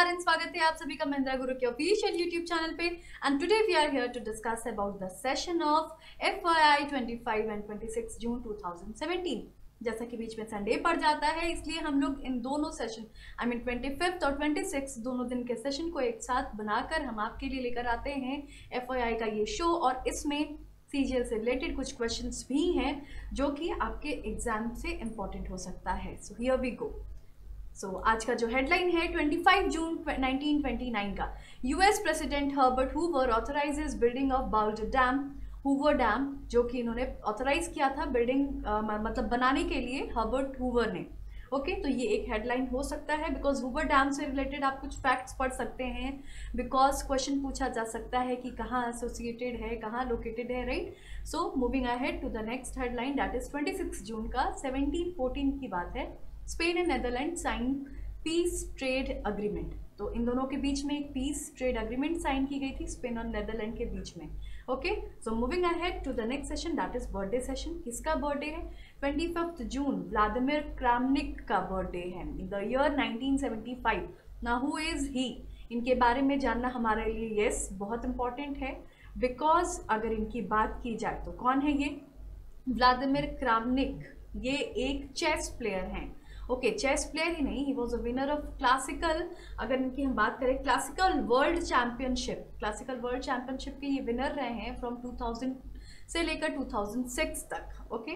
And स्वागत है आप सभी का महिंद्रा गुरु के ऑफिशियल यूट्यूब चैनल पे। And today we are here to discuss about the session of FYI 25 and 26 June 2017। जैसा कि बीच में संडे पड़ जाता है, इसलिए हम लोग इन दोनों सेशन आई मीन 25 और 26 दोनों दिन के सेशन को एक साथ बनाकर हम आपके लिए लेकर आते हैं FYI का ये शो। और इसमें सीजीएल से रिलेटेड कुछ क्वेश्चंस भी हैं जो कि आपके एग्जाम से इम्पोर्टेंट हो सकता है। So here we go. आज का जो हेडलाइन है 25 जून 1929 का, US president Herbert Hoover authorises building of Boulder Dam, Hoover Dam, जो कि इन्होंने ऑथराइज किया था बिल्डिंग मतलब बनाने के लिए हर्बर्ट हूवर ने। ओके, तो ये एक हेडलाइन हो सकता है बिकॉज हूवर डैम से रिलेटेड आप कुछ फैक्ट्स पढ़ सकते हैं, बिकॉज क्वेश्चन पूछा जा सकता है कि कहाँ एसोसिएटेड है, कहाँ लोकेटेड है, right. So moving ahead to the next headline, that is 26 June का 1714 की बात है। Spain and Netherland sign peace trade agreement. तो इन दोनों के बीच में एक पीस ट्रेड अग्रीमेंट साइन की गई थी स्पेन और नेदरलैंड के बीच में। Okay, so moving ahead to the next session, that is birthday session. किसका बर्थडे है? 25 जून व्लादिमीर क्रामनिक का बर्थडे है in the year 1975। Now who is he? इनके बारे में जानना हमारे लिए यस बहुत इंपॉर्टेंट है, बिकॉज अगर इनकी बात की जाए तो कौन है ये? व्लादिमीर क्रामनिक ये एक चेस प्लेयर हैं। ओके, चेस प्लेयर ही नहीं, ही was a winner of classical, अगर इनकी हम बात करें क्लासिकल वर्ल्ड चैंपियनशिप के ये विनर रहे हैं फ्रॉम 2000 से लेकर 2006 तक। Okay,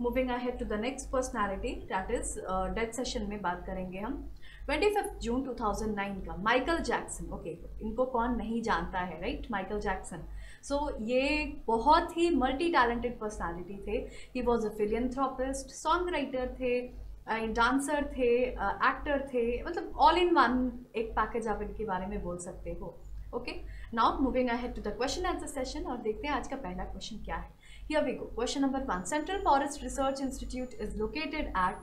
moving ahead to the next personality, that is death session में बात करेंगे हम 25 जून 2009 का, माइकल जैक्सन। ओके, इनको कौन नहीं जानता है, राइट, माइकल जैक्सन। सो ये बहुत ही मल्टी टैलेंटेड पर्सनालिटी थे। He was a philanthropist, song writer थे, डांसर थे, एक्टर थे, मतलब ऑल इन वन एक पैकेज आप इनके बारे में बोल सकते हो। Okay, now moving ahead to the question answer session और देखते हैं आज का पहला क्वेश्चन क्या है। Here we go. Question number 1, central forest research institute is located at,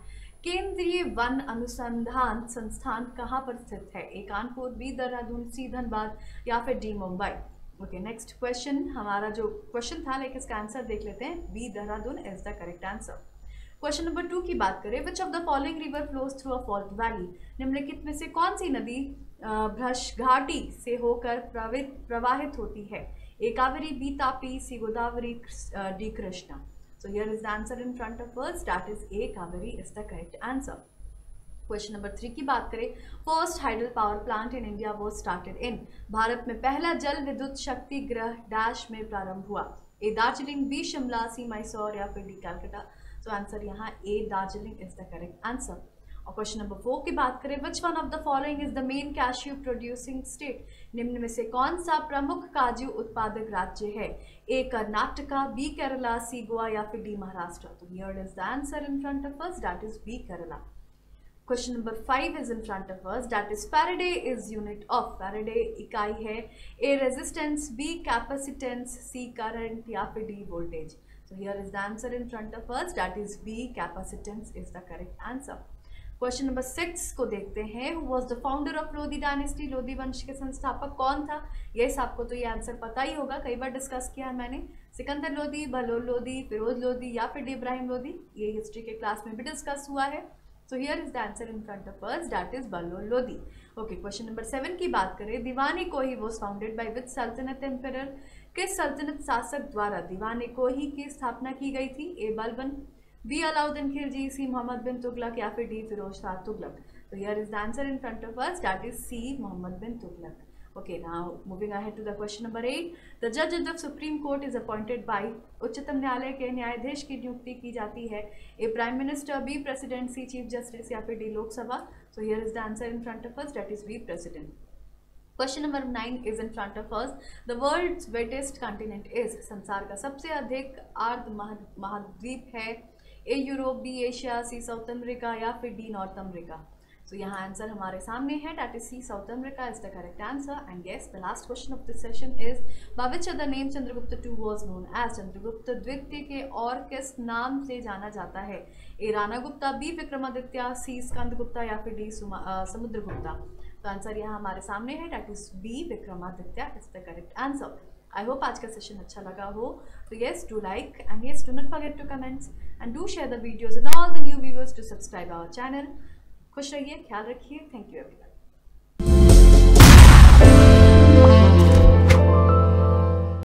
केंद्रीय वन अनुसंधान संस्थान कहाँ पर स्थित है? ए कानपुर, बी देहरादून, सी धनबाद या फिर D Mumbai. Okay, next question, हमारा जो क्वेश्चन था लेकिन इसका आंसर देख लेते हैं। B Dehradun is the correct answer. Question number 2 की बात करें, which of the following river flows through a fault valley? निम्नलिखित में से कौन सी नदी भ्रश घाटी से होकर प्रवाहित होती है? A Kaveri, B Tapi, C Godavari, D Krishna. So here is the answer in front of us, that is A Kaveri is the correct answer. Question number 3 की बात करें, first hydel power plant in India was started in, Bharat में पहला जल विद्युत शक्ति ग्रह dash में प्रारंभ हुआ? A Darjeeling, B Shimla, C Mysore या फिर डी कैलकाटा। तो आंसर यहाँ A Darjeeling is the correct answer. और क्वेश्चन नंबर 4 की बात करें, which one of the following is the main cashew producing state? निम्न में से कौन सा प्रमुख काजू उत्पादक राज्य है? A Karnataka, B Kerala, C Goa या फिर डी महाराष्ट्र। तो here is the answer in front of us, that is B Kerala. Question number 5 is in front of us, that is Faraday is unit of, Faraday इकाई है। A resistance, B capacitance, C current या फिर D voltage. So here is the answer in front of us, that is B, capacitance is the correct answer. Question number 6 को देखते हैं, who was the founder of Lodhi dynasty? Lodhi वंश के संस्थापक कौन था? यस, आपको तो ये आंसर पता ही होगा, कई बार डिस्कस किया है मैंने। सिकंदर लोधी, बहलोल लोधी, फिरोज लोधी या फिर इब्राहिम लोधी। ये हिस्ट्री के क्लास में भी डिस्कस हुआ है। So here is the answer in front of us, that is Bahlol Lodhi. Okay, question number 7 की बात करें, दीवान-ए कोही was founded by which सल्तनत एम्परर? किस सल्तनत शासक द्वारा दीवान-ए कोही की स्थापना की गई थी? A Balban, B Alauddin Khilji, C Mohammad bin Tughlaq या फिर डी फिरोज शाह तुगलक। तो here is the answer in front of us, that is C Mohammad bin Tughlaq. Okay, now moving ahead to the question number 8, the judge of the Supreme Court is appointed by, उच्चतम न्यायालय के न्यायाधीश की नियुक्ति की जाती है? ए प्राइम मिनिस्टर, बी प्रेसिडेंट, सी chief justice या फिर D Lok Sabha. So here is the answer in front of us, that is B president. Question number 9 is in front of us, the world's wettest continent is, संसार का सबसे अधिक आर्द्र महाद्वीप है? ए Europe, B Asia, सी south America या फिर D north America. So यहाँ आंसर हमारे सामने है, that is C, South America is the correct answer. And yes, the last question of this session is, by which other name Chandragupta II was known as? Chandragupta द्वितीय के और किस नाम से जाना जाता है? ए राणा गुप्ता, बी विक्रमादित्य, सी स्कंदगुप्ता या फिर डी समुद्रगुप्ता। तो आंसर यहाँ हमारे सामने है, that is B, Vikramaditya is the correct answer. I hope आज का सेशन अच्छा लगा हो। तो yes, do like and yes, do not forget to comment and do share the videos and all the new viewers to subscribe our channel. खुश रहिए, ख्याल रखिए। Thank you everyone.